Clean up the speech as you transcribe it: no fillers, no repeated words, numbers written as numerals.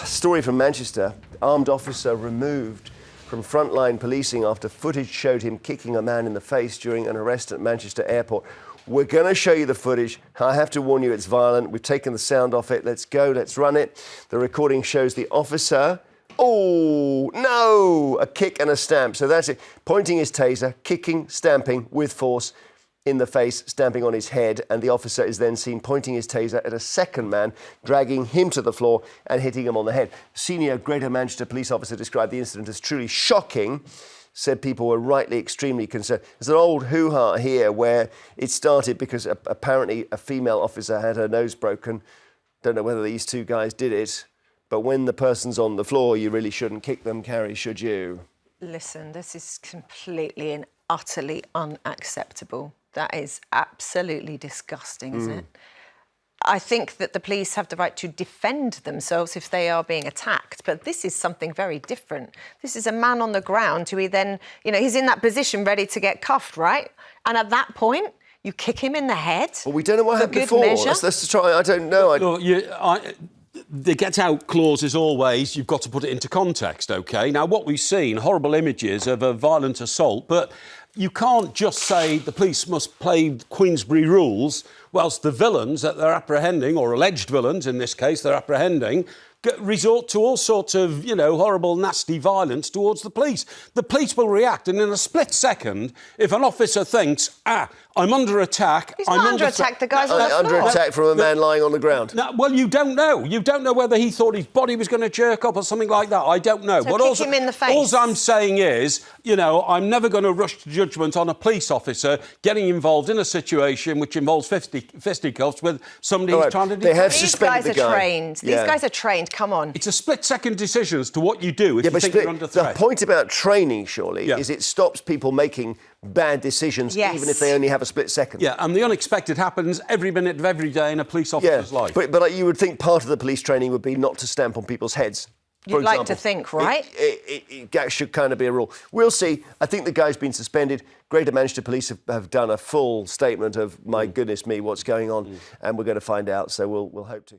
Story from Manchester. Armed officer removed from frontline policing after footage showed him kicking a man in the face during an arrest at Manchester Airport. We're going to show you the footage. I have to warn you, it's violent. We've taken the sound off it. Let's go. Let's run it. The recording shows the officer. Oh, no! A kick and a stamp. So that's it. Pointing his taser, kicking, stamping with force in the face, stamping on his head, and the officer is then seen pointing his taser at a second man, dragging him to the floor and hitting him on the head. Senior Greater Manchester police officer described the incident as truly shocking, said people were rightly extremely concerned. There's an old hoo-ha here where it started because apparently a female officer had her nose broken. Don't know whether these two guys did it, but when the person's on the floor, you really shouldn't kick them, Carrie, should you? Listen, this is completely and utterly unacceptable. That is absolutely disgusting, isn't it? I think that the police have the right to defend themselves if they are being attacked, but this is something very different. This is a man on the ground who he then, he's in that position ready to get cuffed, right? And at that point, you kick him in the head. Well, we don't know what happened before. Let's try. I don't know. The get-out clause is always, you've got to put it into context, OK? Now, what we've seen, horrible images of a violent assault, but you can't just say the police must play Queensberry rules whilst the villains that they're apprehending, or alleged villains in this case, they're apprehending, resort to all sorts of, horrible, nasty violence towards the police. The police will react, and in a split second, if an officer thinks, I'm under attack... He's not under attack, the guy's on the floor. Under attack from a man lying on the ground. No, well, you don't know. You don't know whether he thought his body was going to jerk up or something like that. I don't know. So kick him in the face. All I'm saying is, I'm never going to rush to judgment on a police officer getting involved in a situation which involves fisticuffs with somebody who's trying to... They have suspended the guy. These guys are trained. Come on. It's a split-second decision as to what you do if you think you're under threat. The point about training, surely, is it stops people making bad decisions, even if they only have a split second. Yeah, and the unexpected happens every minute of every day in a police officer's life. But you would think part of the police training would be not to stamp on people's heads. You'd like to think, right? It should kind of be a rule. We'll see. I think the guy's been suspended. Greater Manchester Police have done a full statement of, my goodness me, what's going on, and we're going to find out, so we'll hope to.